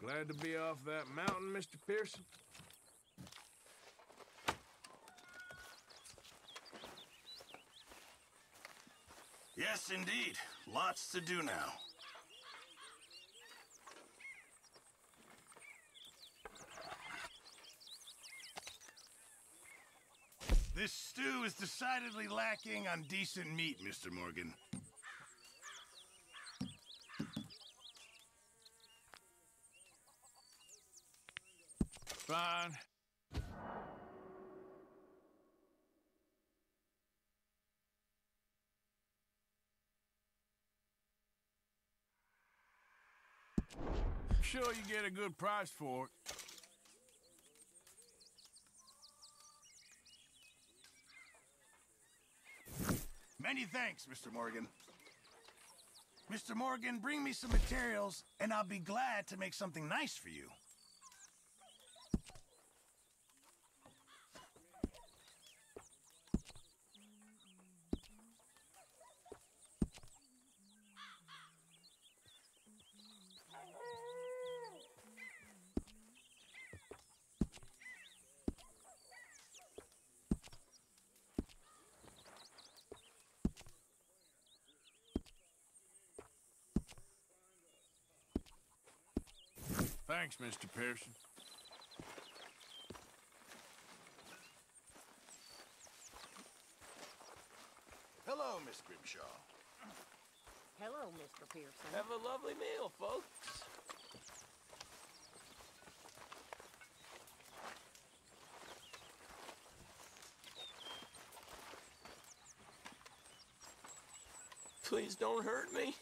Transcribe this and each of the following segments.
Glad to be off that mountain, Mr. Pearson? Yes, indeed. Lots to do now. This stew is decidedly lacking on decent meat, Mr. Morgan. Fine. Sure you get a good price for it. Many thanks, Mr. Morgan. Mr. Morgan, bring me some materials, and I'll be glad to make something nice for you. Thanks, Mr. Pearson. Hello, Miss Grimshaw. Hello, Mr. Pearson. Have a lovely meal, folks. Please don't hurt me.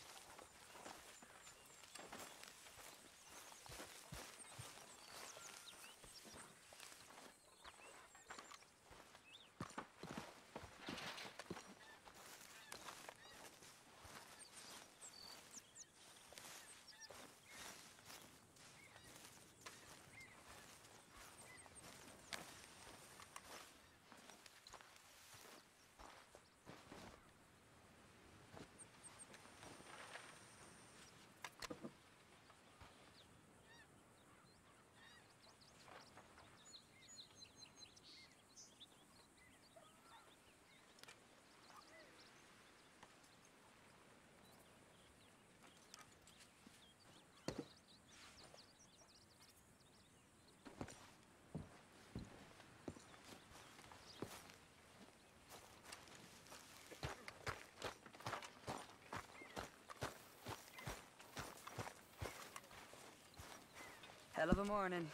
Hell of a morning.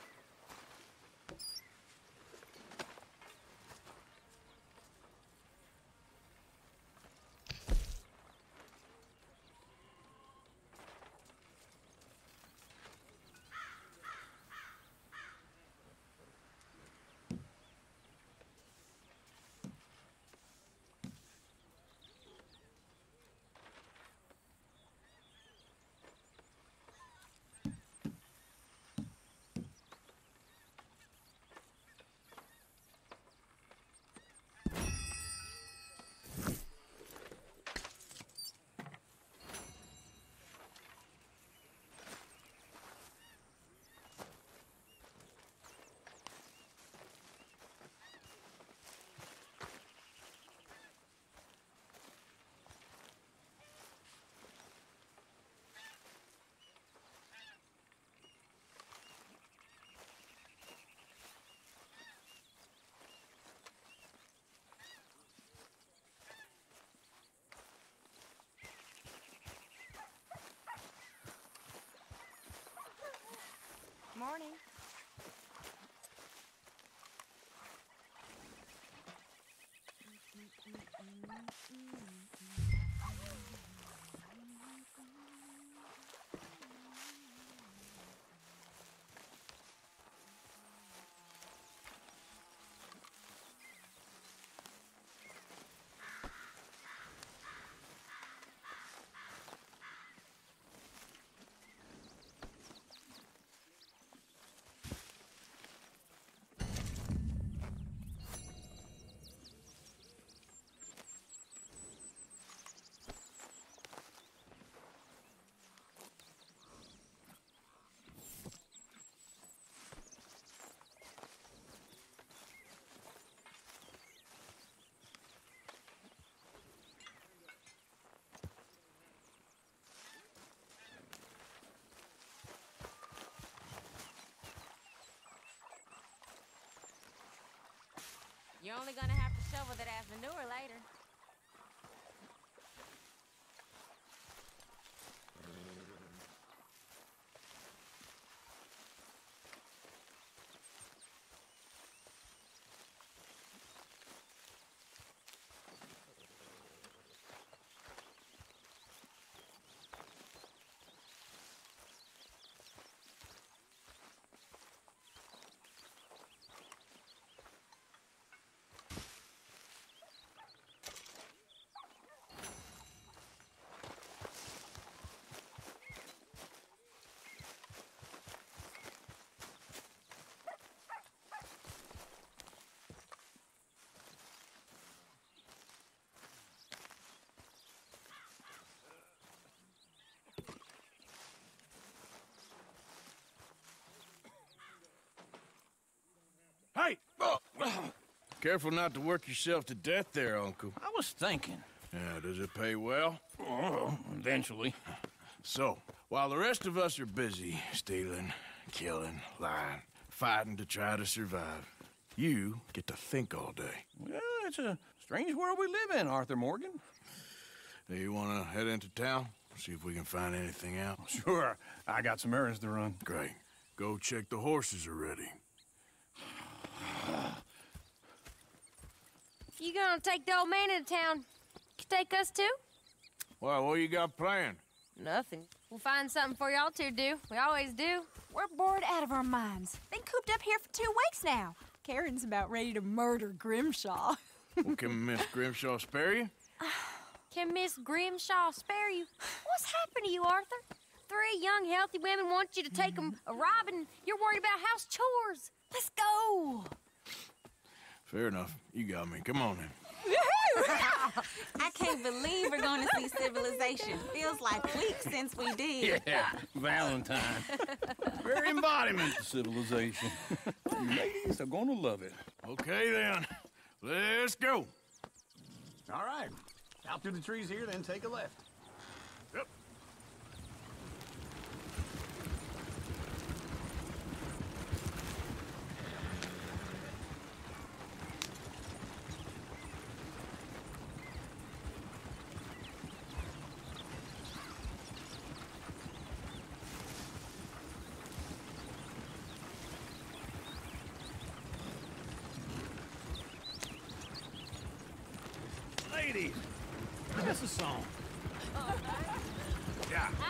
Morning. You're only gonna have to shovel that as manure later. Hey! Careful not to work yourself to death there, Uncle. I was thinking. Yeah, does it pay well? Oh, eventually. So, while the rest of us are busy stealing, killing, lying, fighting to try to survive, you get to think all day. Well, it's a strange world we live in, Arthur Morgan. Do you want to head into town? See if we can find anything out? Sure. I got some errands to run. Great. Go check the horses are ready. You gonna take the old man into town? You take us too? Well, what you got planned? Nothing. We'll find something for y'all to do. We always do. We're bored out of our minds. Been cooped up here for 2 weeks now. Karen's about ready to murder Grimshaw. Well, can Miss Grimshaw spare you? Can Miss Grimshaw spare you? What's happened to you, Arthur? 3 young, healthy women want you to take them a robbing. You're worried about house chores. Let's go. Fair enough. You got me. Come on then. I can't believe we're going to see civilization. Feels like weeks since we did. Yeah, Valentine. Very embodiment of civilization. You ladies are gonna love it. Okay then. Let's go. All right. Out through the trees here, then take a left. Yep. Ladies, that's a song. Yeah. I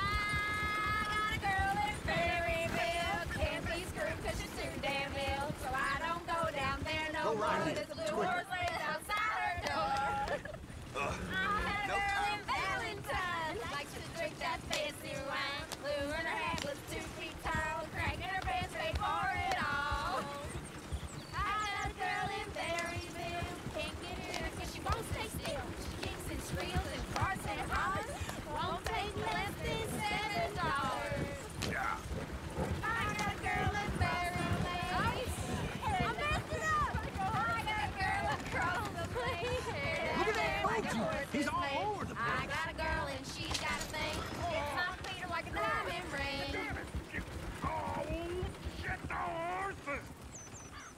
got a girl in Berryville. Can't be screwed 'cause she's too damn ill. So I don't go down there no more. There's a blue horse laid outside her door. I had a girl in Valentine. Likes to drink that fancy wine. Blue in her hat was 2 feet tall. Cracking her pants paid for it all. I got a girl in Berryville. Can't get her 'cause she won't stay still. She kicks and squeals and farts and hollers. Won't take less than $7. Yeah. I got a girl in Berryville. I messed it up. I got a girl across the place. Look at that boat. He's all over the place. I got a girl and she's got a thing. It's on Peter like a diamond ring. Oh, shit, the horses!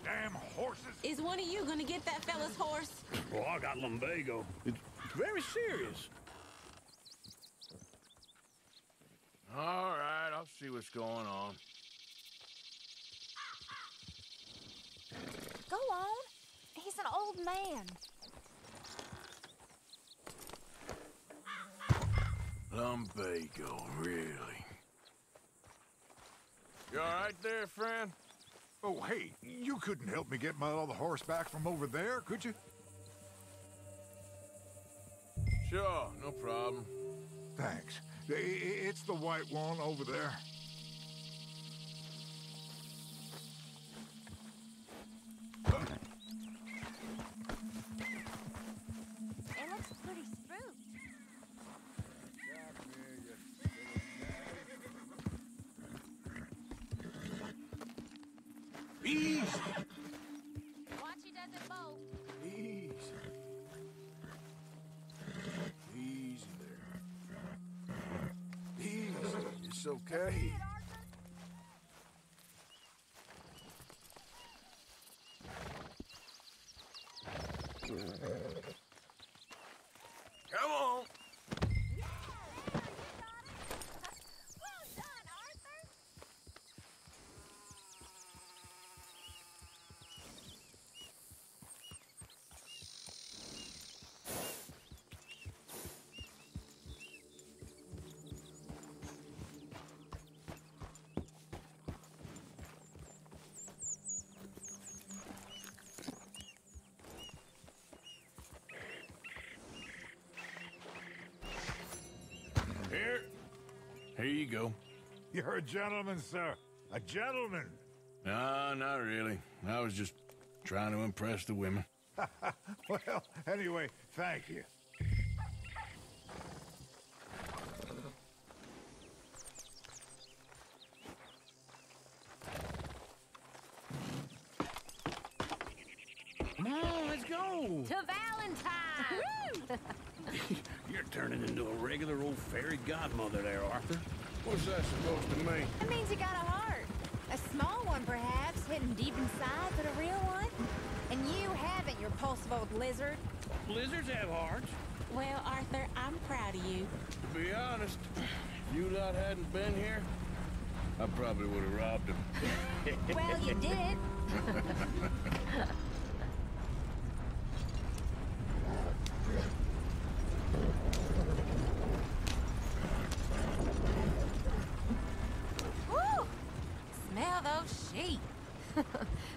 Damn horses! Is one of you going to get that fella's horse? Well, I got lumbago. It's very serious. All right, I'll see what's going on. Go on. He's an old man. Lumbago, really? You all right there, friend? Oh, hey, you couldn't help me get my other horse back from over there, could you? Sure, no problem. Thanks. It's the white one over there. It looks pretty spooked. Easy, Watch he doesn't bolt. easy. Easy there. Easy, it's okay. you go. You're a gentleman, sir. A gentleman. No, not really. I was just trying to impress the women. Well, anyway, thank you. Come on, let's go. To Valentine! You're turning into a regular old fairy godmother there, Arthur. What's that supposed to mean? It means you got a heart. A small one, perhaps, hidden deep inside, but a real one. And you haven't, you repulsive old lizard. Lizards have hearts. Well, Arthur, I'm proud of you. To be honest, if you lot hadn't been here, I probably would have robbed him. Well, you did. Woo! Smell those sheep.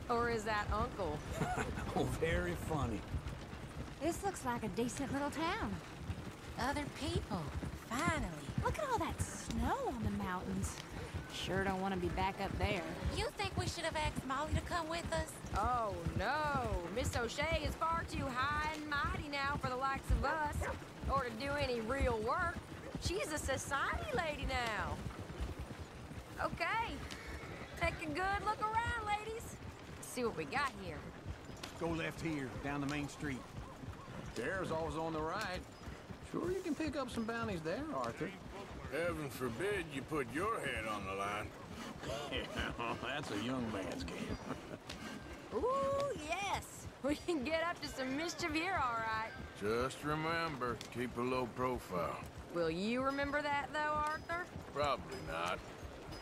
Or is that Uncle? Oh, very funny. This looks like a decent little town. Other people. Finally. Look at all that snow on the mountains. Sure don't want to be back up there. You think we should have asked Molly to come with us? Oh, no. Miss O'Shea is far too high and mighty now for the likes of us, or to do any real work. She's a society lady now. Okay. Take a good look around, ladies. See what we got here. Go left here, down the main street. There's always on the right. Sure you can pick up some bounties there, Arthur. Heaven forbid you put your head on the line. Yeah, that's a young man's game. Ooh, yes. We can get up to some mischief here, all right. Just remember, keep a low profile. Will you remember that, though, Arthur? Probably not.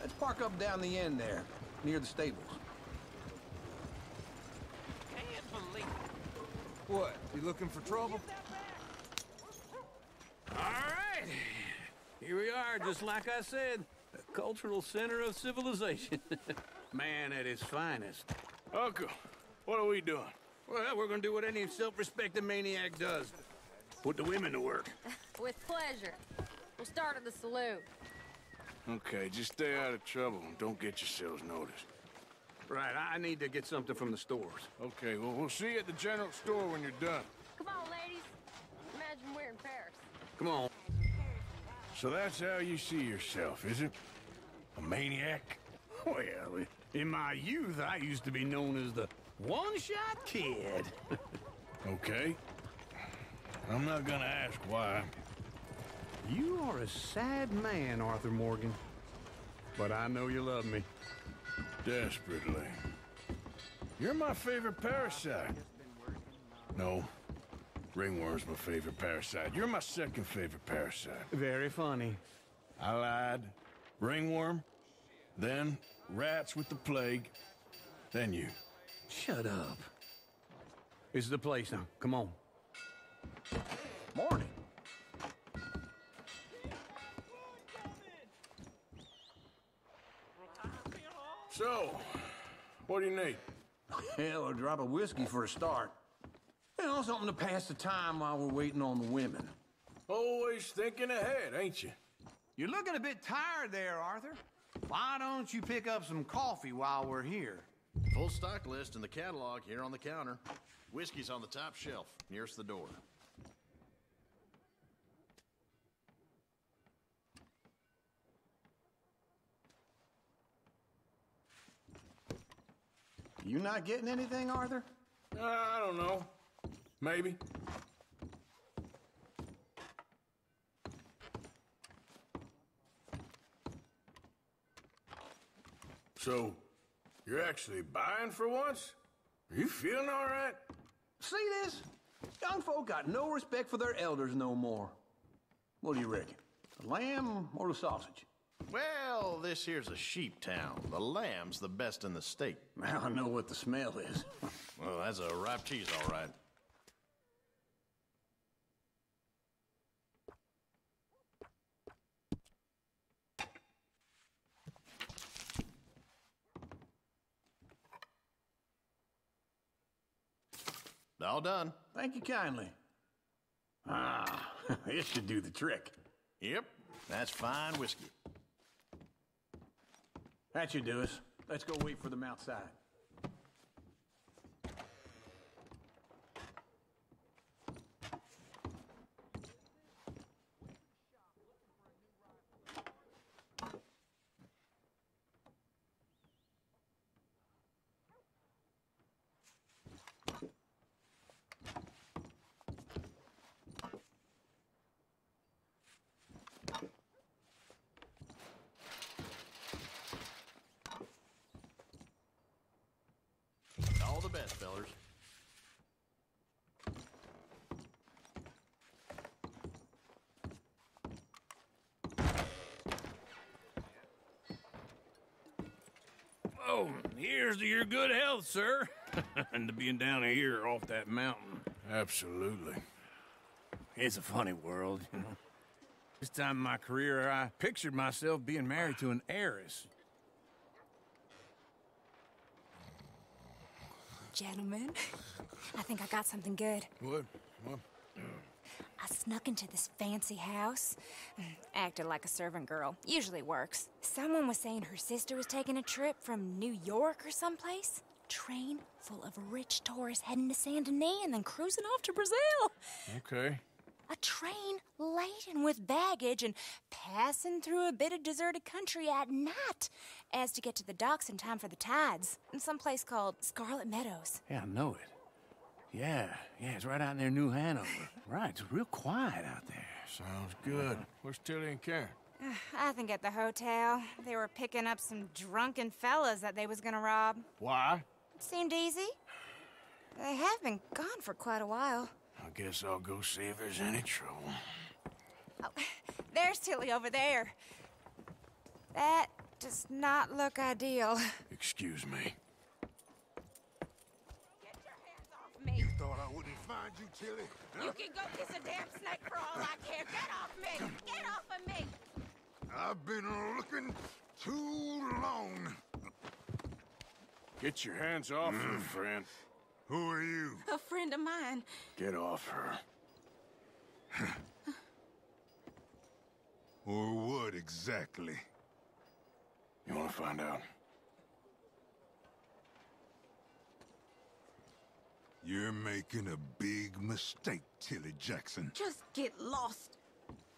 Let's park up down the end there, near the stables. Can't believe What, you looking for trouble? All right. Here we are, just like I said. The cultural center of civilization. Man at his finest. Uncle, what are we doing? Well, we're gonna do what any self-respecting maniac does. Put the women to work. With pleasure. We'll start at the saloon. Okay, just stay out of trouble and don't get yourselves noticed. Right, I need to get something from the stores. Okay, well, we'll see you at the general store when you're done. Come on, ladies. Imagine we're in Paris. Come on. So that's how you see yourself, is it? A maniac? Well, in my youth, I used to be known as the one-shot kid. Okay. I'm not gonna ask why. You are a sad man, Arthur Morgan. But I know you love me. Desperately. You're my favorite parasite. No. Ringworm's my favorite parasite. You're my second favorite parasite. Very funny. I lied. Ringworm. Then rats with the plague. Then you. Shut up. This is the place now. Come on. Morning. So, what do you need? Hell, a drop of whiskey for a start. You know, something to pass the time while we're waiting on the women. Always thinking ahead, ain't you? You're looking a bit tired there, Arthur. Why don't you pick up some coffee while we're here? Full stock list in the catalog here on the counter. Whiskey's on the top shelf, nearest the door. You not getting anything, Arthur? I don't know. Maybe. So, you're actually buying for once? Are you feeling all right? See this? Young folk got no respect for their elders no more. What do you reckon? The lamb or the sausage? Well, this here's a sheep town. The lamb's the best in the state. Now I know what the smell is. Well, that's a ripe cheese, all right. All done. Thank you kindly. Ah, this should do the trick. Yep, that's fine whiskey. That should do us. Let's go wait for them outside. All the best, fellers. Oh, here's to your good health, sir. And to being down here off that mountain. Absolutely. It's a funny world, you know. This time in my career, I pictured myself being married to an heiress. Gentlemen, I think I got something good. What? I snuck into this fancy house, acted like a servant girl. Usually works. Someone was saying her sister was taking a trip from New York or someplace. Train full of rich tourists heading to Saint Denis and then cruising off to Brazil. Okay. A train laden with baggage and passing through a bit of deserted country at night as to get to the docks in time for the tides in some place called Scarlet Meadows. Yeah, I know it. Yeah, it's right out near New Hanover. Right, it's real quiet out there. Sounds good. Where's Tilly and Karen? I think at the hotel. They were picking up some drunken fellas that they was gonna rob. Why? It seemed easy. They have been gone for quite a while. I guess I'll go see if there's any trouble. Oh, there's Tilly over there. That does not look ideal. Excuse me. Get your hands off me. You thought I wouldn't find you, Tilly? You can go kiss a damn snake for all I care. Get off me! Get off of me! I've been looking too long. Get your hands off her, friend. Who are you? A friend of mine. Get off her. Or what exactly? You want to find out? You're making a big mistake, Tilly Jackson. Just get lost.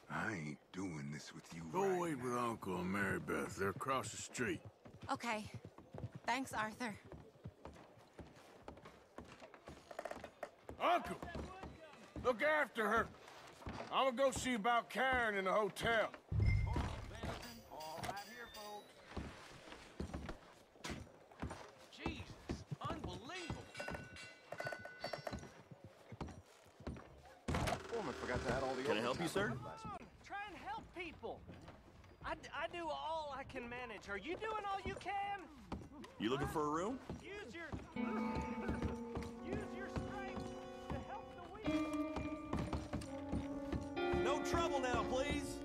I ain't doing this with you Go right wait with Uncle and Mary Beth. They're across the street. Okay. Thanks, Arthur. Uncle! Look after her. I'm gonna go see about Karen in the hotel. All right here, folks. Jesus, unbelievable. Foreman forgot to add all the Can I help you, sir? Try and help people. I do all I can manage. Are you doing all you can? You looking for a room? Use your strength to help the weak. No trouble now, please.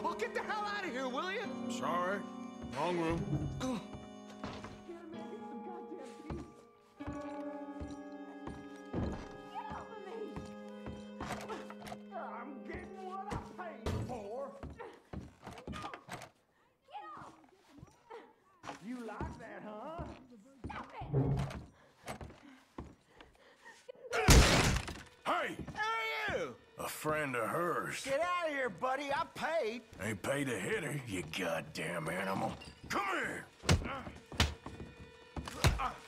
Well, get the hell out of here, will you? Sorry. Wrong room. I'm getting what I paid for. You like that, huh? Hey! Who are you? A friend of hers. Get out of here, buddy. I paid. Ain't paid to hit her, you goddamn animal. Come here!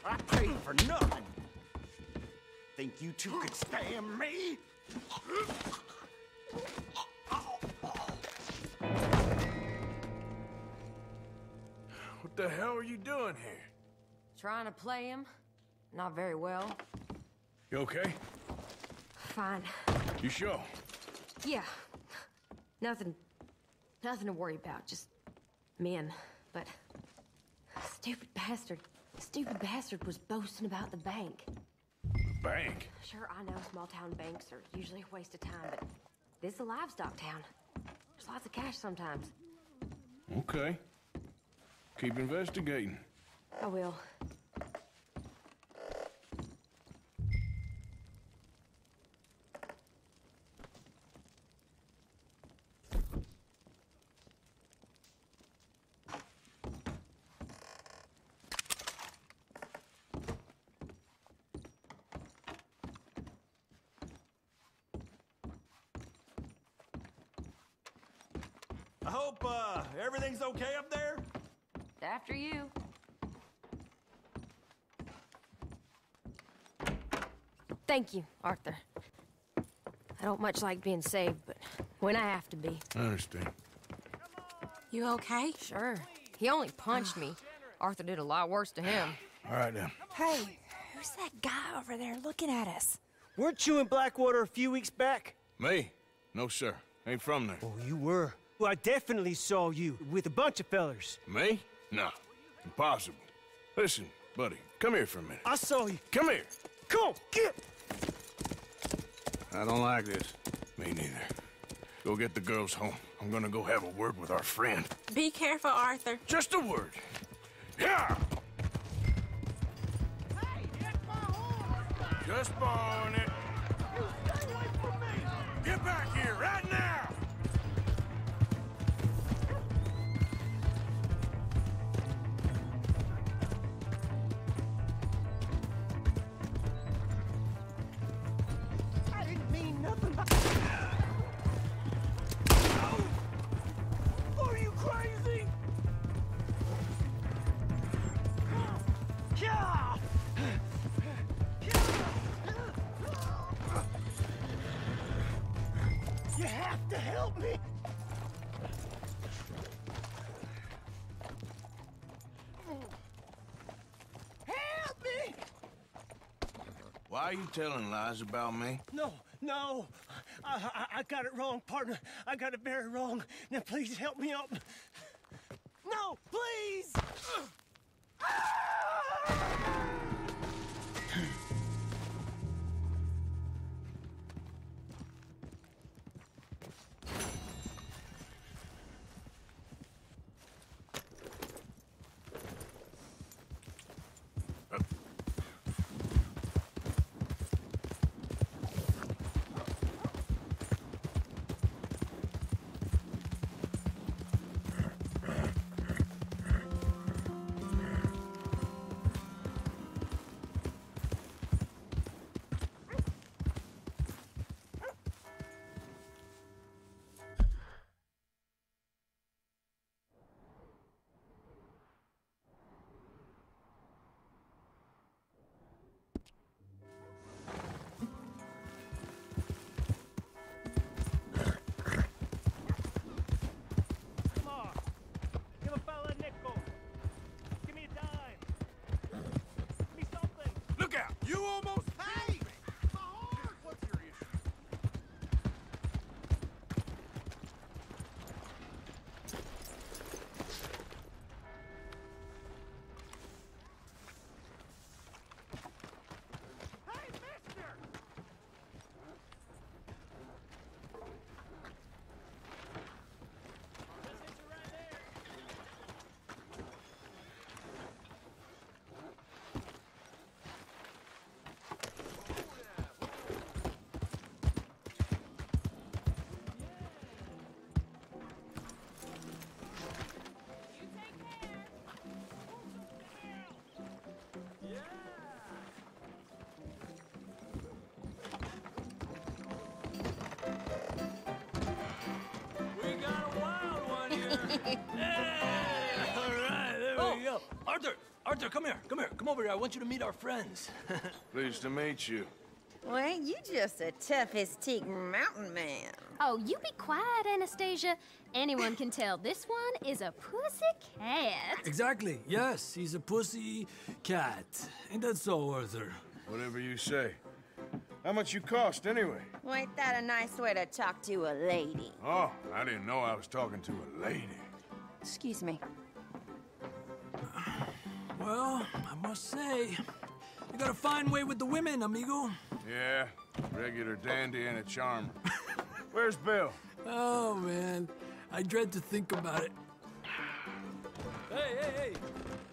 I paid for nothing. Think you two could stand me? What the hell are you doing here? Trying to play him. Not very well. You okay? Fine. You sure? Yeah. Nothing to worry about. Just men. But stupid bastard was boasting about the bank. The bank? Sure, I know small town banks are usually a waste of time, but this is a livestock town. There's lots of cash sometimes. Okay. Keep investigating. I will. I hope, everything's okay up there? After you. Thank you, Arthur. I don't much like being saved, but when I have to be. I understand. You okay? Sure. He only punched me. Arthur did a lot worse to him. All right, then. Hey, who's that guy over there looking at us? Weren't you in Blackwater a few weeks back? Me? No, sir. Ain't from there. Oh, you were. Well, I definitely saw you with a bunch of fellers. Me? No. Impossible. Listen, buddy, come here for a minute. I saw you. Come here. Come on, get! I don't like this. Me neither. Go get the girls home. I'm gonna go have a word with our friend. Be careful, Arthur. Just a word. Yeah! Hey, it's my horse! Just borrowing it. You stay away from me! Get back here right now! I didn't mean nothing by... Are you crazy? Yeah! You have to help me! Help me! Why are you telling lies about me? No. I got it wrong, partner. I got it very wrong. Now, please help me up. No, please! Come on. Give a fella a nickel. Give me a dime. Give me something. Look out! You almost paid me! My horse! What's your issue? Hey, mister! We got a wild one here. All right, there we go. Arthur, come here. Come over here. I want you to meet our friends. Pleased to meet you. Well, ain't you just a tough-as-teak mountain man? Oh, you be quiet, Anastasia. Anyone can tell this one is a pussy cat. Exactly. Yes, he's a pussy cat. Ain't that so, Arthur? Whatever you say. How much you cost, anyway? Well, ain't that a nice way to talk to a lady? Oh, I didn't know I was talking to a lady. Excuse me. Well, I must say, you got a fine way with the women, amigo. Yeah, regular dandy and a charmer. Where's Bill? Oh, man. I dread to think about it. Hey!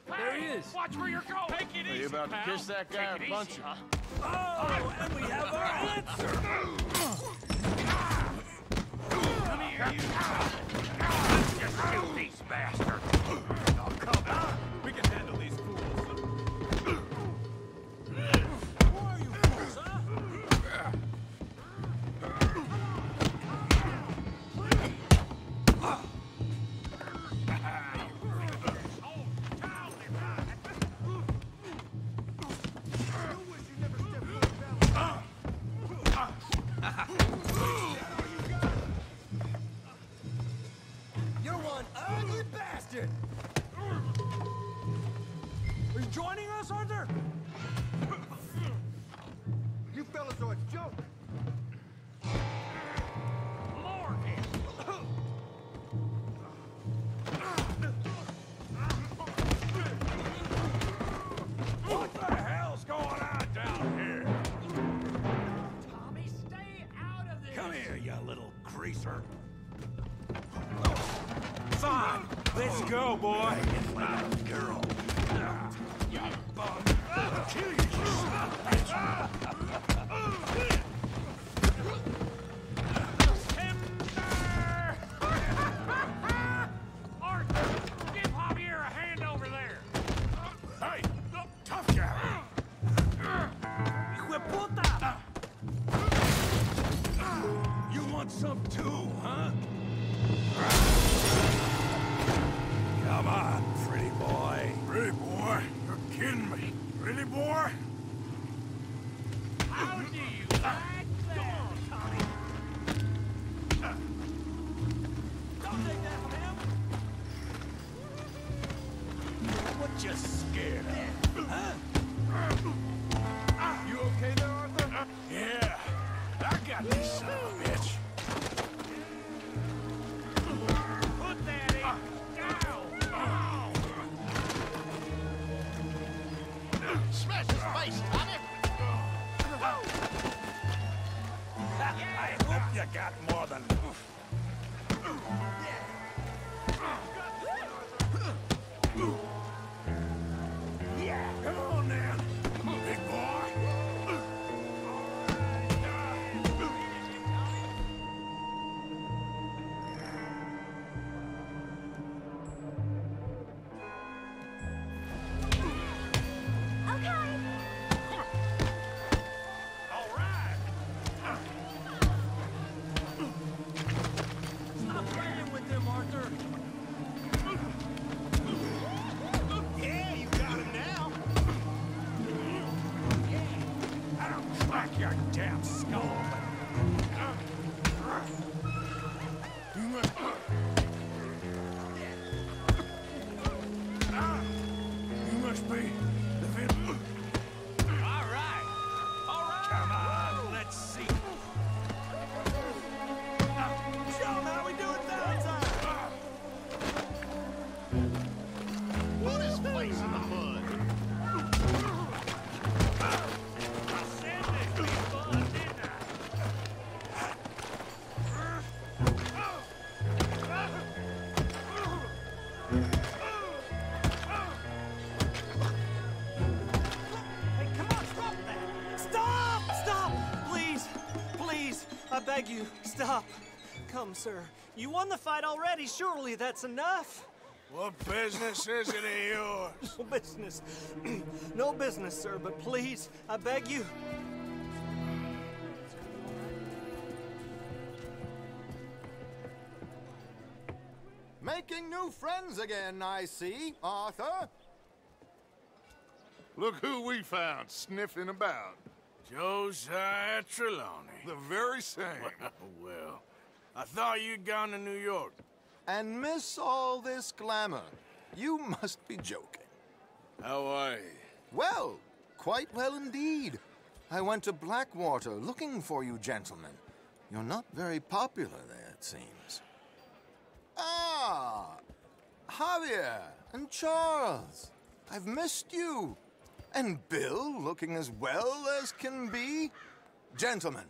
There he is. Watch where you're going. Take it Are easy, you about to pal. kiss that guy or Take it punch easy, him? huh? Oh, and we have our answer. Come here, you. You filthy bastard. Oh, come on. We can handle these fools. Who are you fools, huh? Fine. Let's go, boy. Girl. You bum. Kill yourself. Arthur, give Javier a hand over there. Hey, tough guy. Hijo de puta! You want some too, huh? Come on, pretty boy. Pretty boy? You're kidding me. Really, boy? How do you like that? Tommy. Don't take that from him. What you scared of? Huh? You okay there, Arthur? Yeah. I got this son of a bitch. Put that in. Down. Smash his face, Tommy! I hope you got more than... Yeah. Come on now. Big boy. All right. Stop playing with them, Arthur. Yeah, you got him now. I'll crack your damn skull. You must be the villain. All right. Come on, let's see. Show 'em how we do it Valentine. Put his face in the mud. I said there'd be fun, didn't I? Hey, come on, stop that! Stop! Stop! Please! Please! I beg you, stop. Come, sir. You won the fight already. Surely that's enough. What business is it of yours? No business. No business, sir, but please, I beg you. Making new friends again, I see, Arthur. Look who we found sniffing about. Josiah Trelawney. The very same. Well, I thought you'd gone to New York. And miss all this glamour. You must be joking. How are you? Well, quite well indeed. I went to Blackwater looking for you gentlemen. You're not very popular there, it seems. Ah, Javier and Charles. I've missed you. And Bill looking as well as can be. Gentlemen,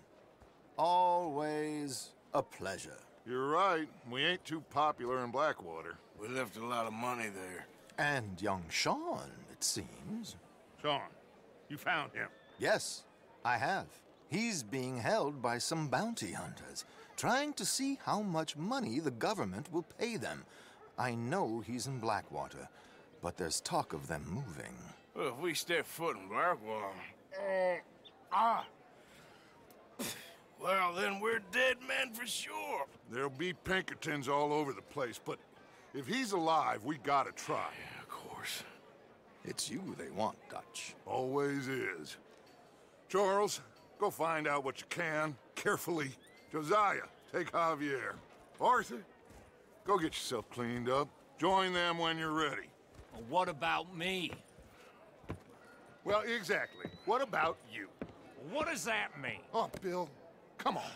always a pleasure. You're right. We ain't too popular in Blackwater. We left a lot of money there. And young Sean, it seems. Sean, you found him. Yes, I have. He's being held by some bounty hunters, trying to see how much money the government will pay them. I know he's in Blackwater, but there's talk of them moving. Well, if we step foot in Blackwater... Well, then we're dead men for sure. There'll be Pinkertons all over the place, but if he's alive, we gotta try. Yeah, of course. It's you they want, Dutch. Always is. Charles, go find out what you can, carefully. Josiah, take Javier. Arthur, go get yourself cleaned up. Join them when you're ready. What about me? Well, exactly. What about you? What does that mean? Oh, Bill, come on.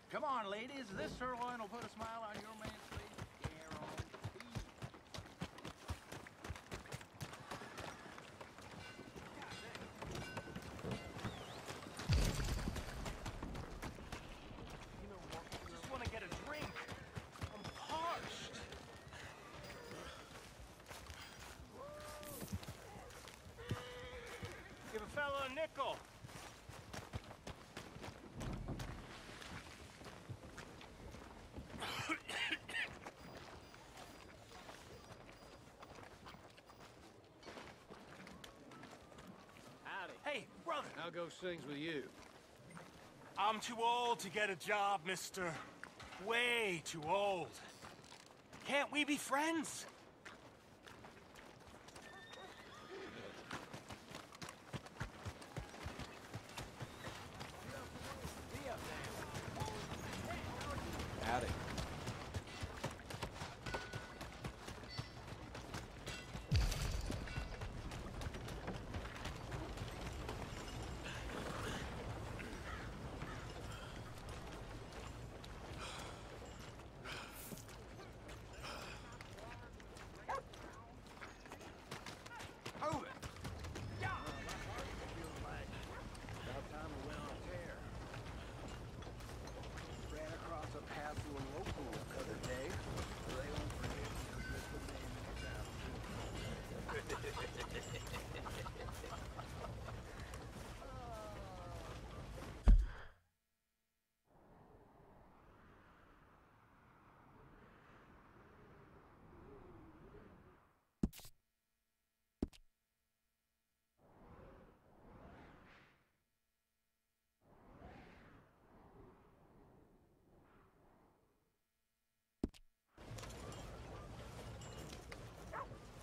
Come on, ladies. This sirloin will put a smile on your man's face. Just want to get a drink. I'm parched. Give a fella a nickel. Hey, brother. How goes things with you? I'm too old to get a job, mister. Way too old. Can't we be friends? Howdy.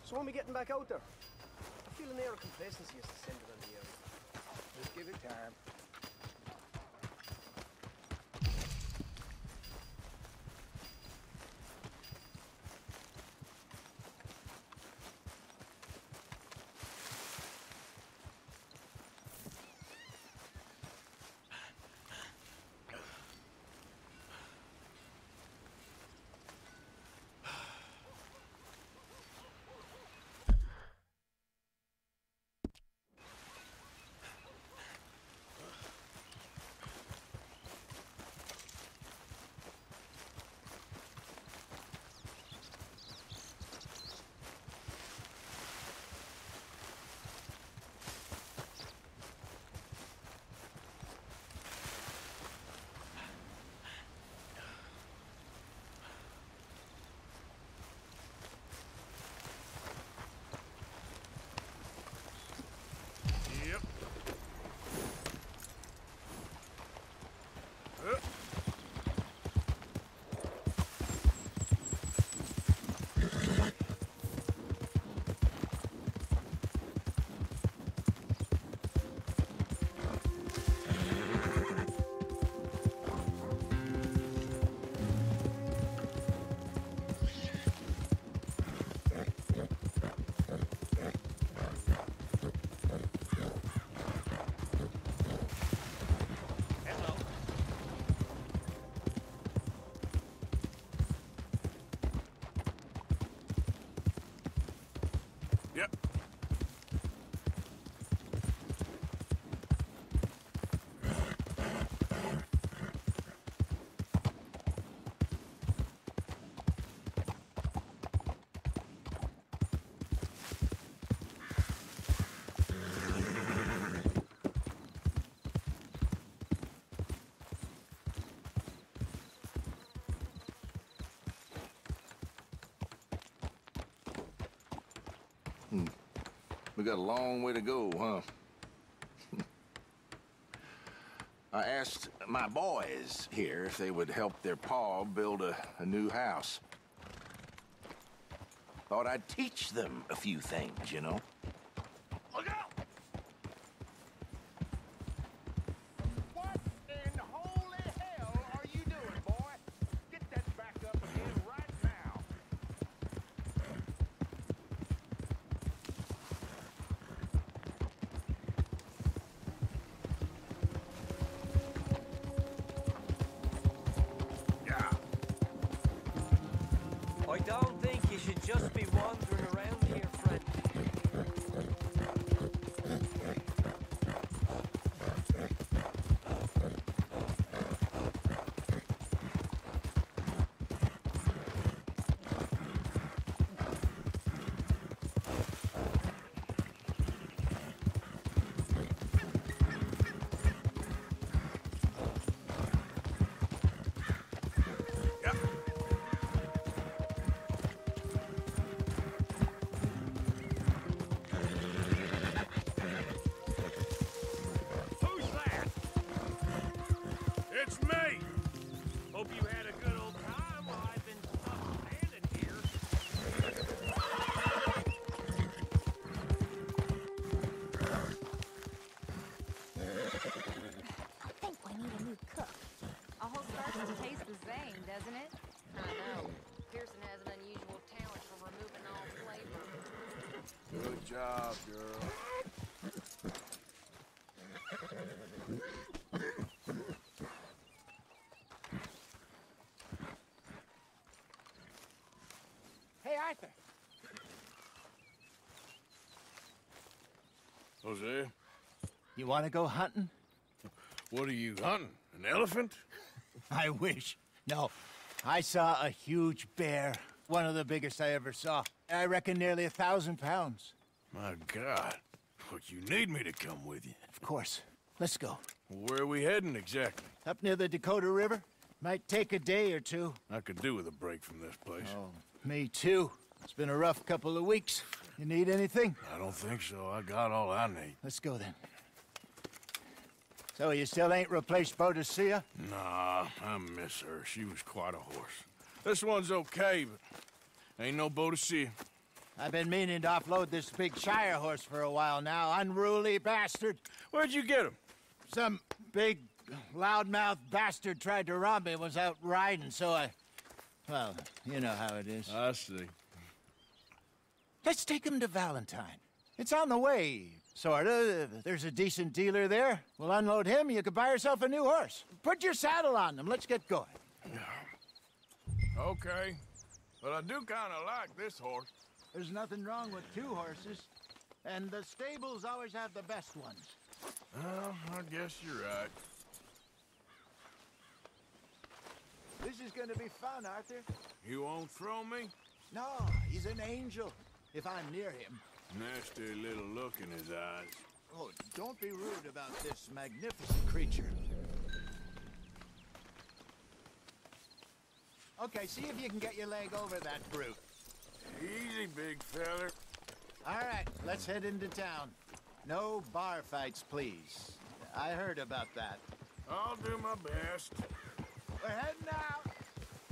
So when we getting back out there? I feel an air of complacency has descended on the area. Just give it time. We got a long way to go, huh? I asked my boys here if they would help their pa build a new house. Thought I'd teach them a few things, you know? Look out! What in holy hell are you doing, boy? Get that back up again right now. vein, doesn't it? I know. Pearson has an unusual talent for removing all flavor. Good job, girl. Hey, Arthur. Jose, You want to go hunting? what are you hunting? An elephant? I wish. No. I saw a huge bear. One of the biggest I ever saw. I reckon nearly 1,000 pounds. My God. Look, you need me to come with you. Of course. Let's go. Where are we heading exactly? Up near the Dakota River. Might take a day or two. I could do with a break from this place. Oh, me too. It's been a rough couple of weeks. You need anything? I don't think so. I got all I need. Let's go then. So you still ain't replaced Boadicea? Nah, I miss her. She was quite a horse. This one's okay, but ain't no Boadicea. I've been meaning to offload this big Shire horse for a while now. Unruly bastard. Where'd you get him? Some big, loudmouth bastard tried to rob me and was out riding, so I... Well, you know how it is. I see. Let's take him to Valentine. It's on the way, sorta. There's a decent dealer there. We'll unload him, you could buy yourself a new horse. Put your saddle on them, let's get going. Okay. But I do kind of like this horse. There's nothing wrong with two horses, and the stables always have the best ones. Well, I guess you're right. This is gonna be fun, Arthur. You won't throw me? No, he's an angel, if I'm near him. Nasty little look in his eyes. Oh, don't be rude about this magnificent creature. Okay, see if you can get your leg over that brute. Easy, big feller. All right, let's head into town. No bar fights, please. I heard about that. I'll do my best. We're heading out.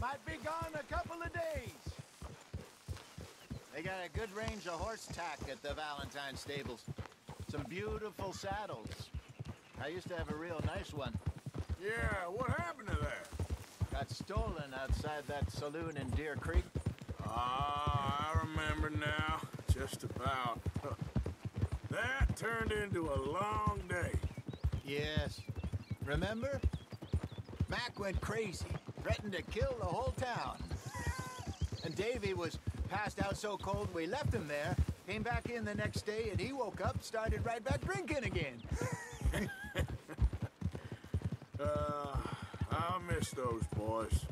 Might be gone a couple of days. They got a good range of horse tack at the Valentine stables. Some beautiful saddles. I used to have a real nice one. Yeah, what happened to that? Got stolen outside that saloon in Deer Creek. Ah, I remember now. Just about. That turned into a long day. Yes. Remember? Mac went crazy, threatened to kill the whole town. And Davy was passed out so cold we left him there, came back in the next day, and he woke up, started right back drinking again. I miss those boys.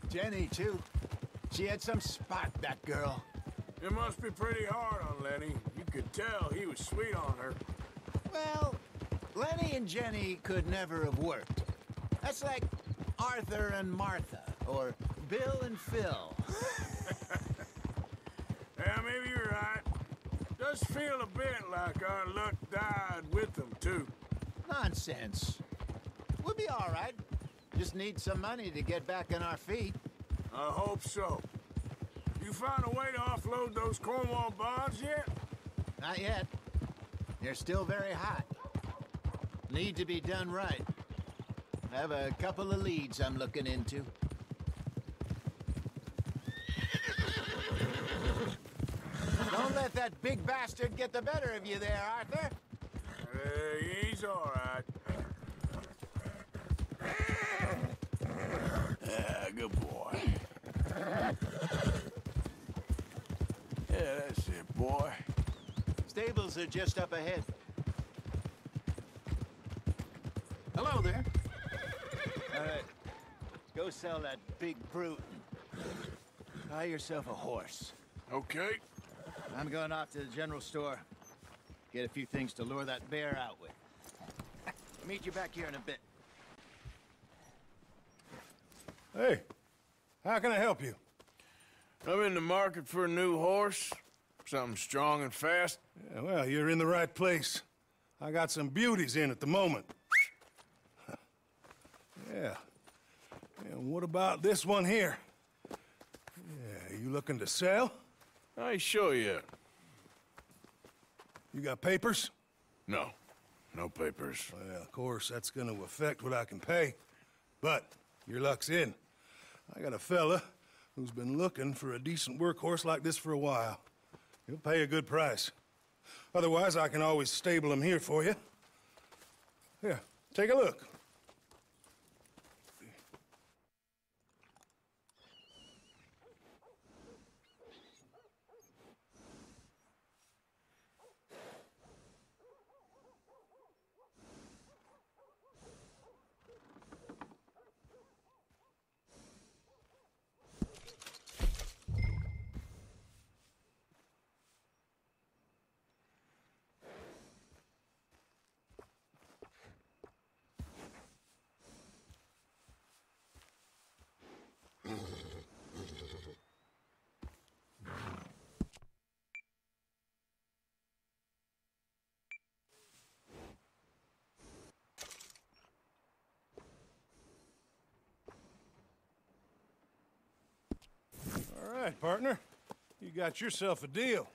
Jenny, too. She had some spot, that girl. It must be pretty hard on Lenny. You could tell he was sweet on her. Well, Lenny and Jenny could never have worked. That's like Arthur and Martha, or Bill and Phil. Yeah, maybe you're right. Does feel a bit like our luck died with them, too. Nonsense. We'll be all right. Just need some money to get back on our feet. I hope so. You find a way to offload those Cornwall bonds yet? Not yet. They're still very hot. Need to be done right. I have a couple of leads I'm looking into. Don't let that big bastard get the better of you there, Arthur. He's all right. Yeah, good boy. Yeah, that's it, boy. Stables are just up ahead. Hello there. All right. Go sell that big brute. Buy yourself a horse. Okay. I'm going off to the general store. Get a few things to lure that bear out with. Meet you back here in a bit. Hey, how can I help you? I'm in the market for a new horse. Something strong and fast. Yeah, well, you're in the right place. I got some beauties in at the moment. Yeah. And what about this one here? Yeah, you looking to sell? I ain't sure yet. You got papers? No. No papers. Well, of course, that's gonna affect what I can pay. But your luck's in. I got a fella who's been looking for a decent workhorse like this for a while. He'll pay a good price. Otherwise, I can always stable him here for you. Here, take a look. All right, partner. You got yourself a deal.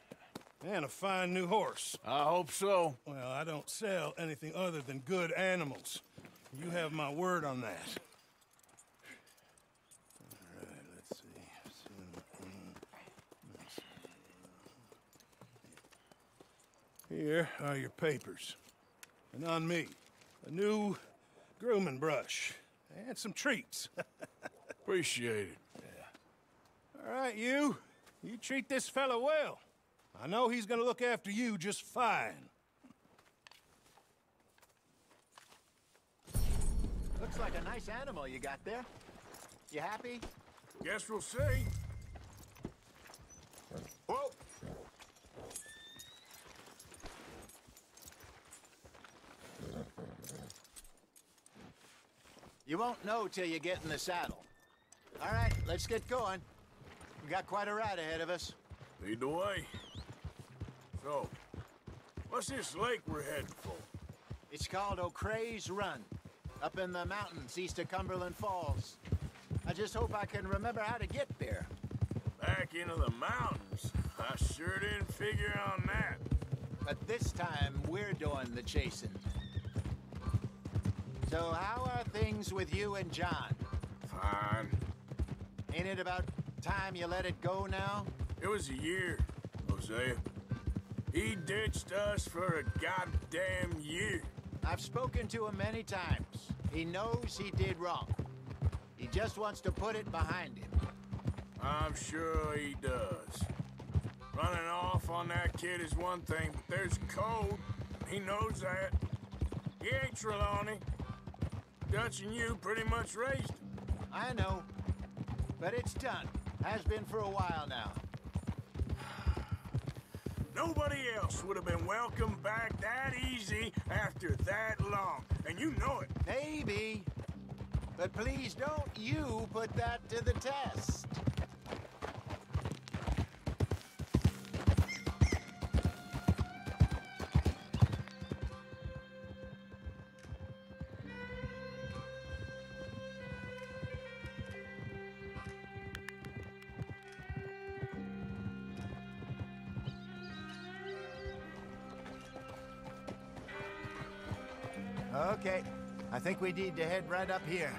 And a fine new horse. I hope so. Well, I don't sell anything other than good animals. You have my word on that. All right, let's see. Here are your papers. And on me, a new grooming brush and some treats. Appreciate it. All right, you treat this fella well. I know he's gonna look after you just fine. Looks like a nice animal you got there. You happy? Guess we'll see. Whoa! You won't know till you get in the saddle. All right, let's get going. We got quite a ride ahead of us. Lead the way. So, what's this lake we're heading for? It's called O'Creagh's Run, up in the mountains east of Cumberland Falls. I just hope I can remember how to get there. Back into the mountains? I sure didn't figure on that. But this time, we're doing the chasing. So how are things with you and John? Fine. Ain't it about time you let it go now? It was a year, Hosea. He ditched us for a goddamn year. I've spoken to him many times. He knows he did wrong. He just wants to put it behind him. I'm sure he does. Running off on that kid is one thing, but there's code. He knows that. He ain't Trelawney. Dutch and you pretty much raised him. I know. But it's done. Has been for a while now. Nobody else would have been welcomed back that easy after that long. And you know it. Maybe. But please don't you put that to the test. Okay, I think we need to head right up here.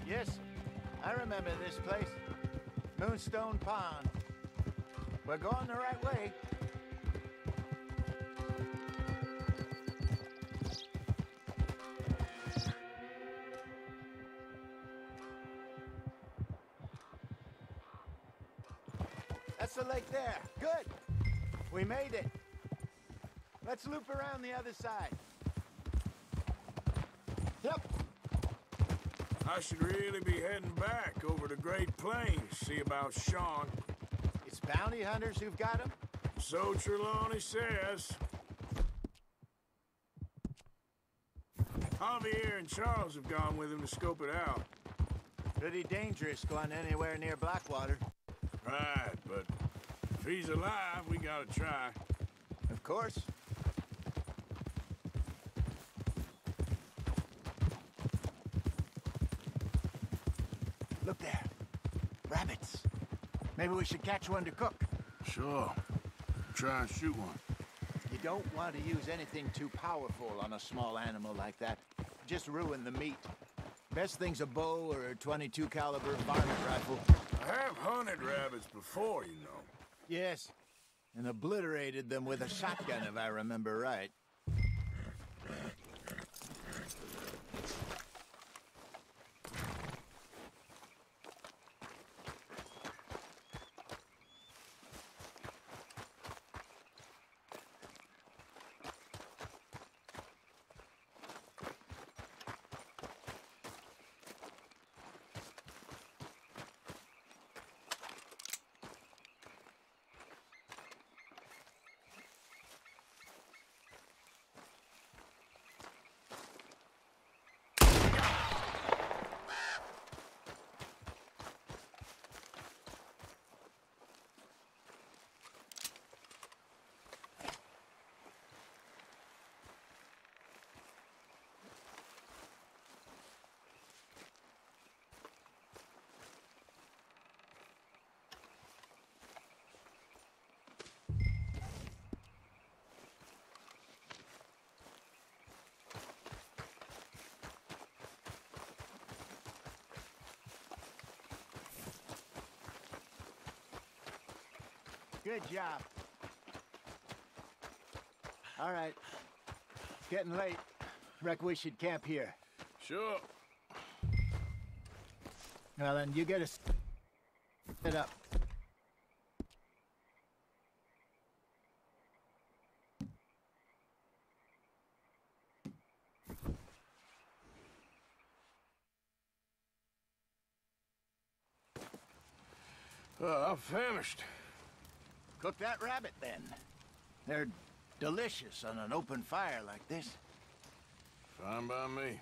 Yes, I remember this place. Moonstone Pond. We're going the right way. That's the lake there. Good. We made it. Let's loop around the other side. Yep. I should really be heading back over the Great Plains, see about Sean. It's bounty hunters who've got him? So Trelawney says. Javier and Charles have gone with him to scope it out. Pretty dangerous going anywhere near Blackwater. Right, but if he's alive, we gotta try. Of course. Look there. Rabbits. Maybe we should catch one to cook. Sure. Try and shoot one. You don't want to use anything too powerful on a small animal like that. Just ruin the meat. Best thing's a bow or a .22 caliber varmint rifle. I have hunted rabbits before, you know. Yes, and obliterated them with a shotgun, if I remember right. Good job. All right. It's getting late. Reckon we should camp here. Sure. Well, then you get us set up. I'm famished. Cook that rabbit, then. They're delicious on an open fire like this. Fine by me.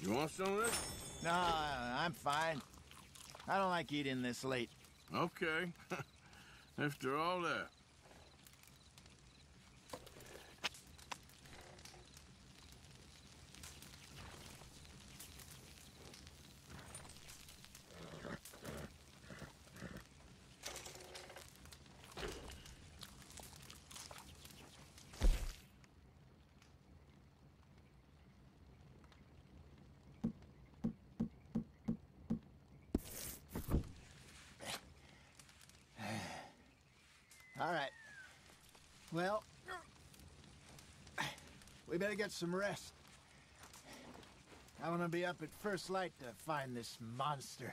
You want some of this? No, I'm fine. I don't like eating this late. Okay. After all that. All right. Well, we better get some rest. I want to be up at first light to find this monster.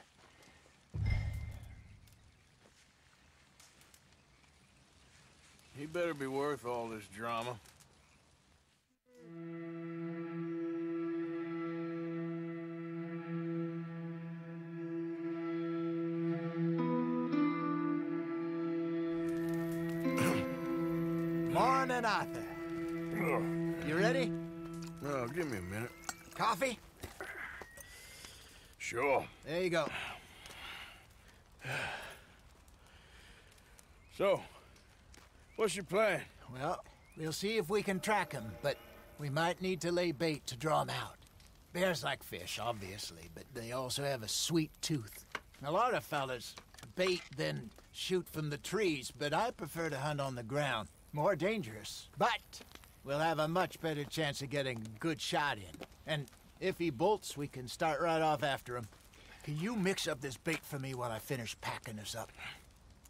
He better be worth all this drama. Morning, Arthur. You ready? Oh, give me a minute. Coffee? Sure. There you go. So, what's your plan? Well, we'll see if we can track him, but we might need to lay bait to draw him out. Bears like fish, obviously, but they also have a sweet tooth. A lot of fellas bait, then shoot from the trees, but I prefer to hunt on the ground. More dangerous, but we'll have a much better chance of getting a good shot in. And if he bolts, we can start right off after him. Can you mix up this bait for me while I finish packing this up?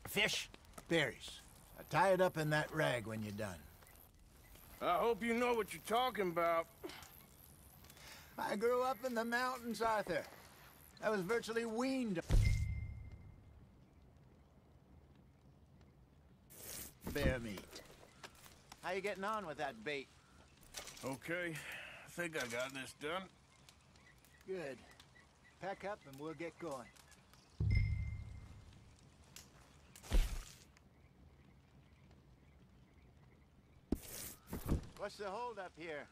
Fish, berries. Tie it up in that rag when you're done. I hope you know what you're talking about. I grew up in the mountains, Arthur. I was virtually weaned. Bear meat. How you getting on with that bait? Okay, I think I got this done. Good. Pack up and we'll get going. What's the hold up here?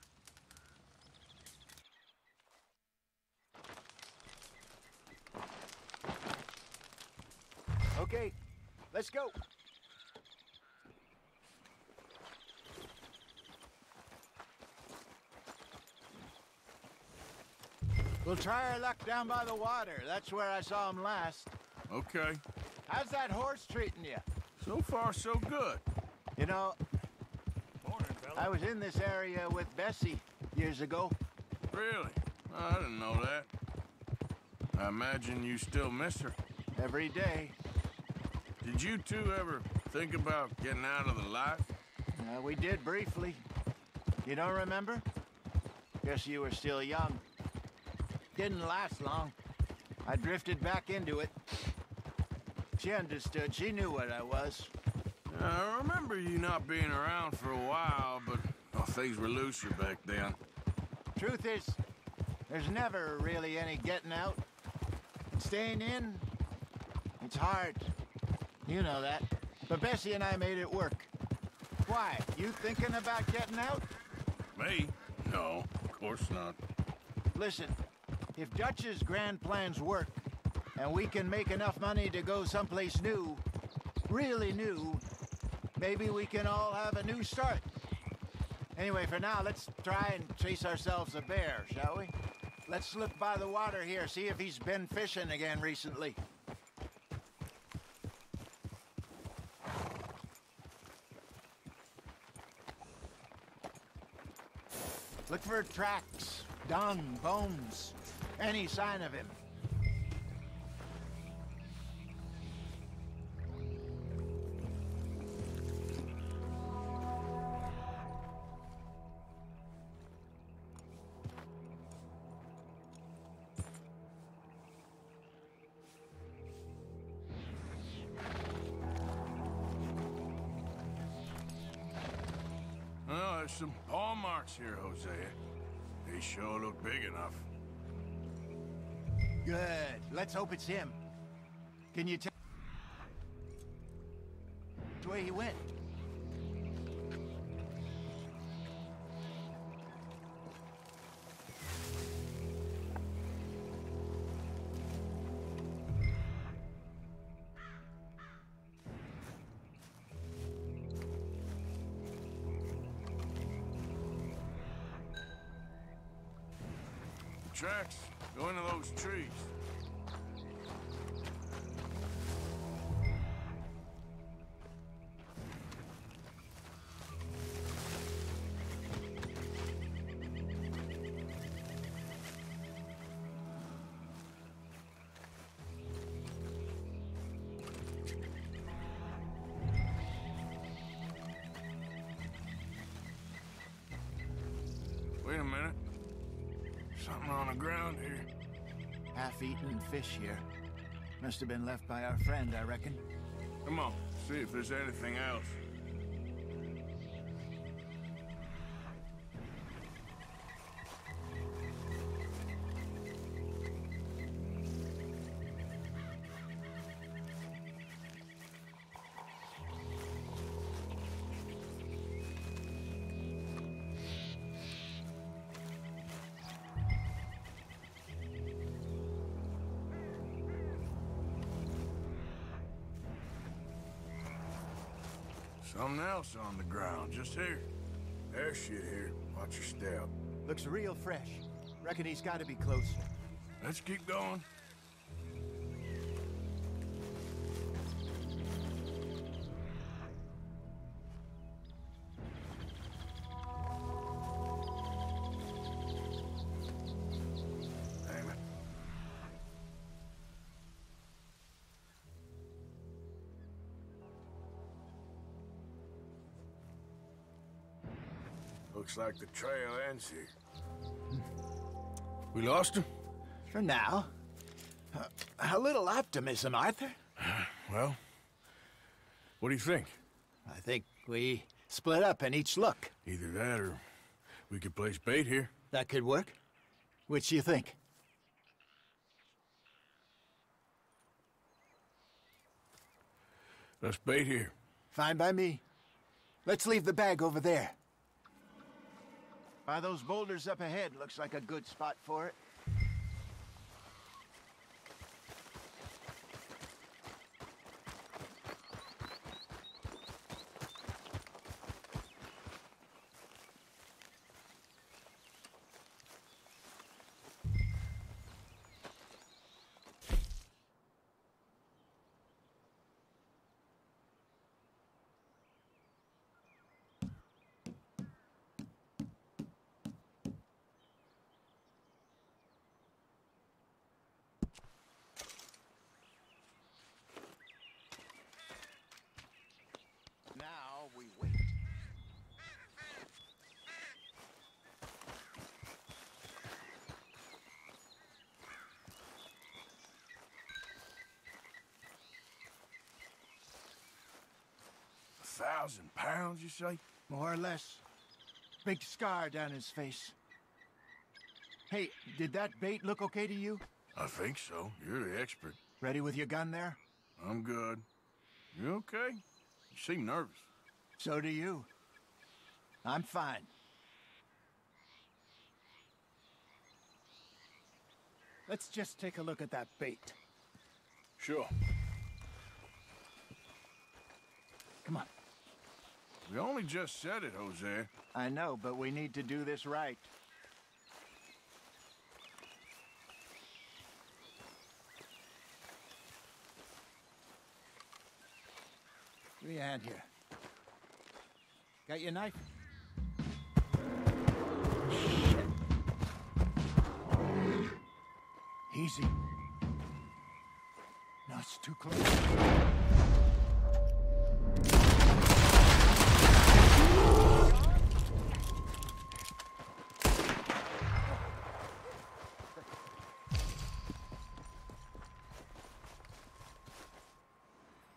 Okay, let's go. We'll try our luck down by the water. That's where I saw him last. Okay. How's that horse treating you? So far, so good. You know, I was in this area with Bessie years ago. Really? I didn't know that. I imagine you still miss her. Every day. Did you two ever think about getting out of the life? We did briefly. You don't remember? Guess you were still young. Didn't last long. I drifted back into it. She understood. She knew what I was. I remember you not being around for a while, but things were looser back then. Truth is, there's never really any getting out. Staying in, it's hard. You know that. But Bessie and I made it work. Why? You thinking about getting out? Me? No, of course not. Listen, if Dutch's grand plans work, and we can make enough money to go someplace new, really new, maybe we can all have a new start. Anyway, for now, let's try and chase ourselves a bear, shall we? Let's look by the water here, see if he's been fishing again recently. Look for tracks, dung, bones, any sign of him. Well, there's some paw marks here, Hosea. They sure look big enough. Good. Let's hope it's him. Can you tell which way he went? Tracks go into those trees. Wait a minute. Something on the ground here. Half-eaten fish here. Must have been left by our friend, I reckon. Come on, see if there's anything else. Something else on the ground, just here. There's shit here. Watch your step. Looks real fresh. Reckon he's got to be close. Let's keep going. Damn it. Looks like the trail ends here. We lost him? For now. A little optimism, Arthur. Well, what do you think? I think we split up and each look. Either that or we could place bait here. That could work. Which do you think? Let's bait here. Fine by me. Let's leave the bag over there. By those boulders up ahead, looks like a good spot for it. 2,000 pounds, you say? More or less. Big scar down his face. Hey, did that bait look okay to you? I think so. You're the expert. Ready with your gun there? I'm good. You okay? You seem nervous. So do you. I'm fine. Let's just take a look at that bait. Sure. Come on. We only just said it, Jose. I know, but we need to do this right. Give me a hand here. Got your knife? Shit. Easy. No, it's too close.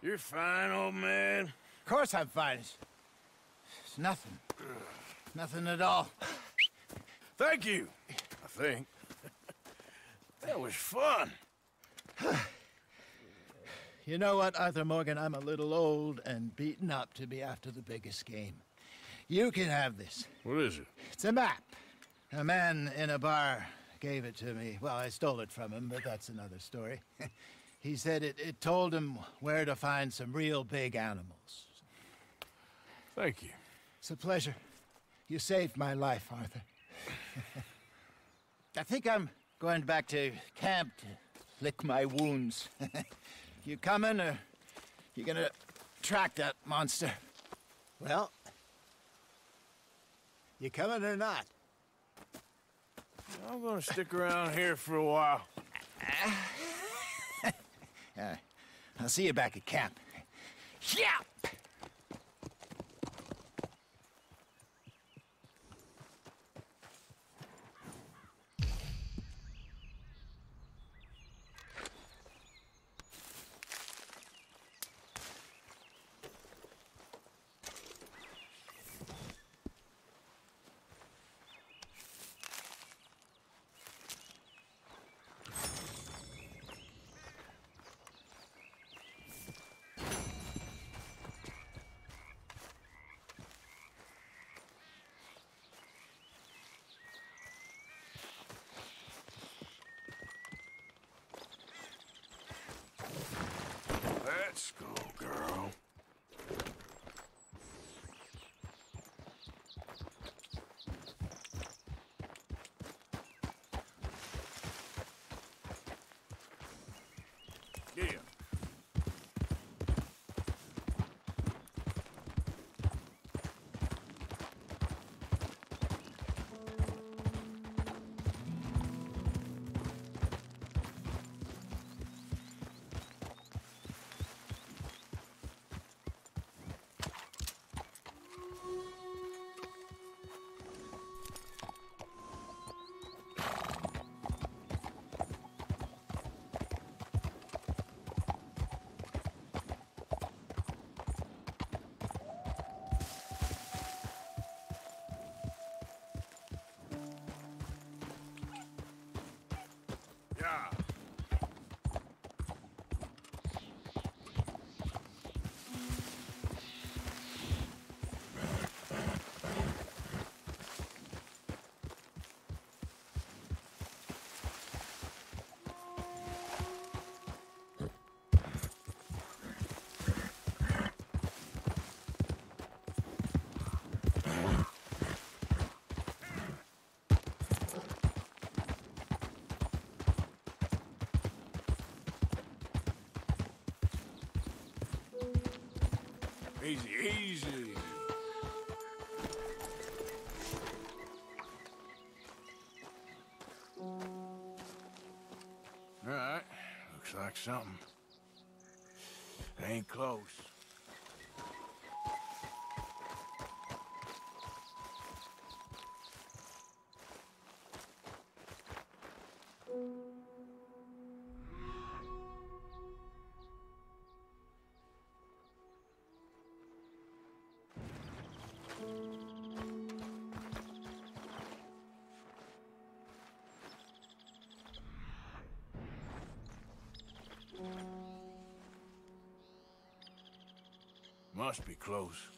You're fine, old man. Of course I'm fine. It's nothing. Nothing at all. Thank you, I think. That was fun. You know what, Arthur Morgan? I'm a little old and beaten up to be after the biggest game. You can have this. What is it? It's a map. A man in a bar gave it to me. Well, I stole it from him, but that's another story. He said it told him where to find some real big animals. Thank you. It's a pleasure. You saved my life, Arthur. I think I'm going back to camp to lick my wounds. You coming, or you gonna track that monster? Well, you coming or not? I'm gonna stick around here for a while. I'll see you back at camp. Yeah! Let's go, girl. Yeah. Yeah. Easy, easy. All right, looks like something. Ain't close. must be close.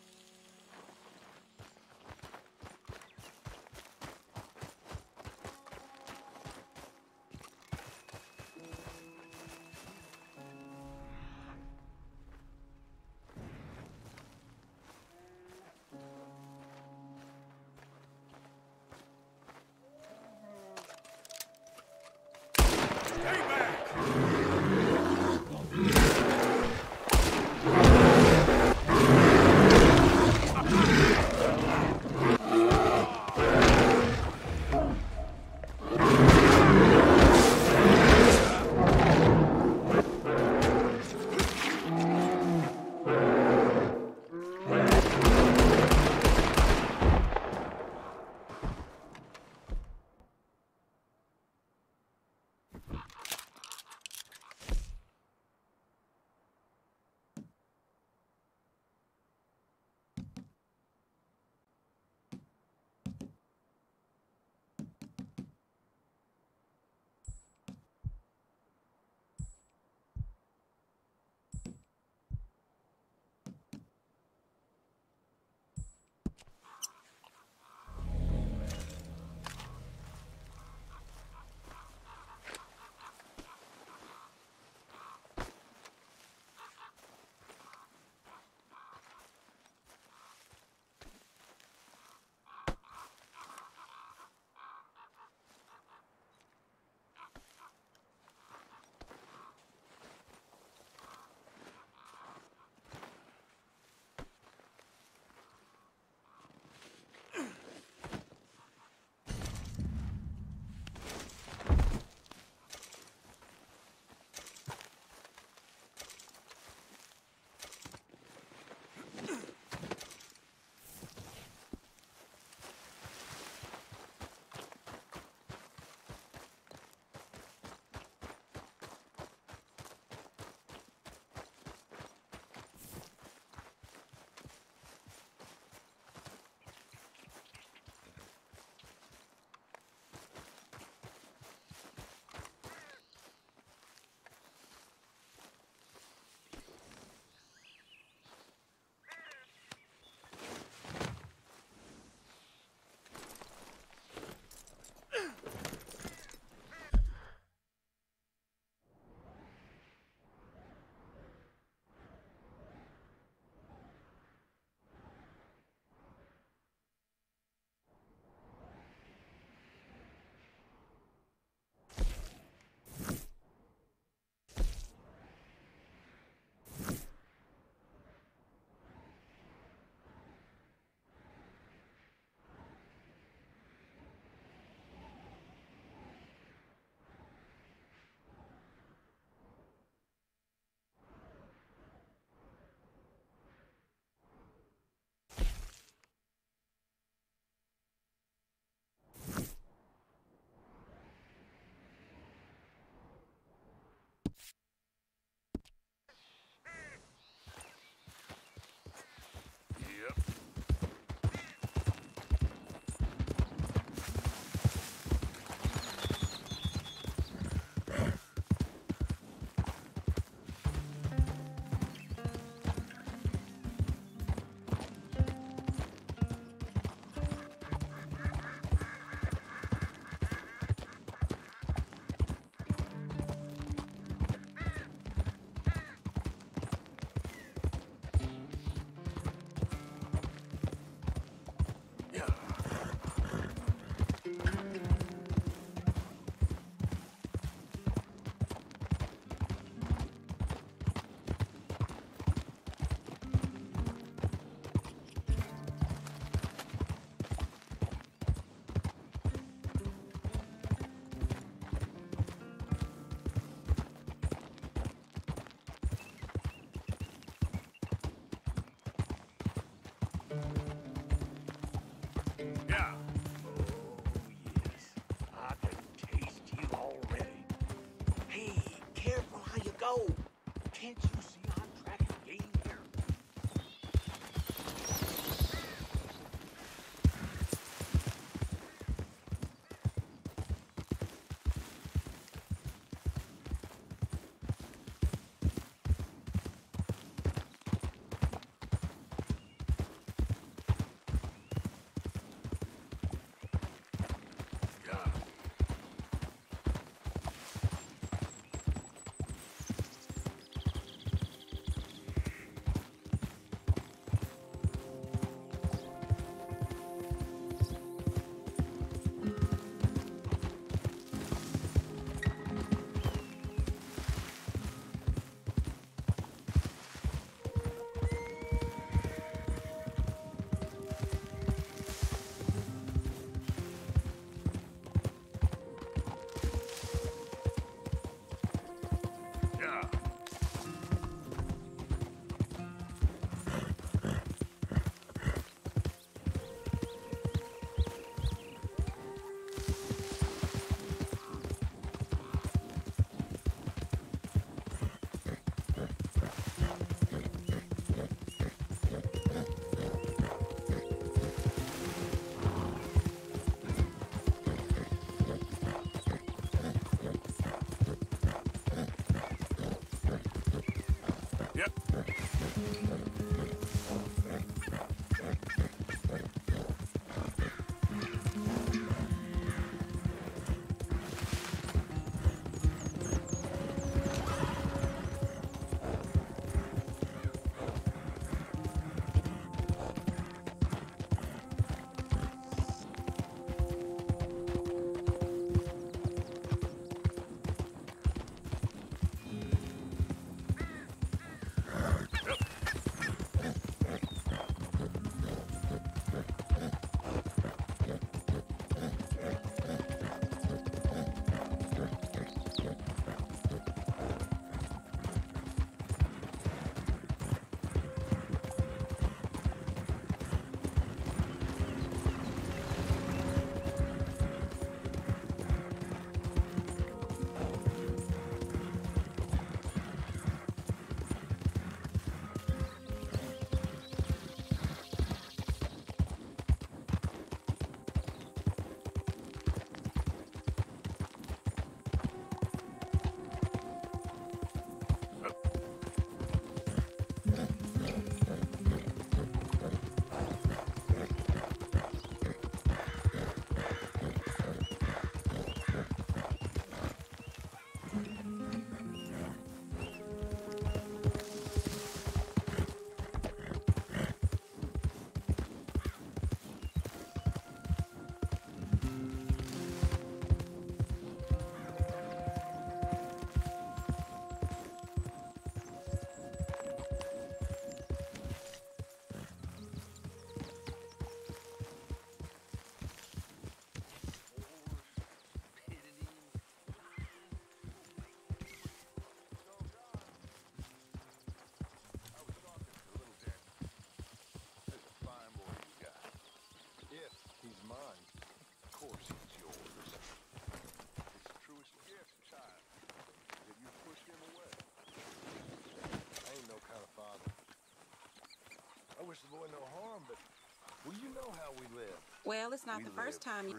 we live. Well, it's not We the first live time you...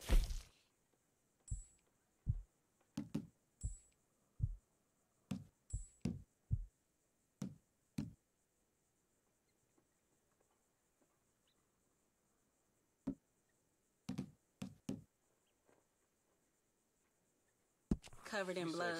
Covered in blood.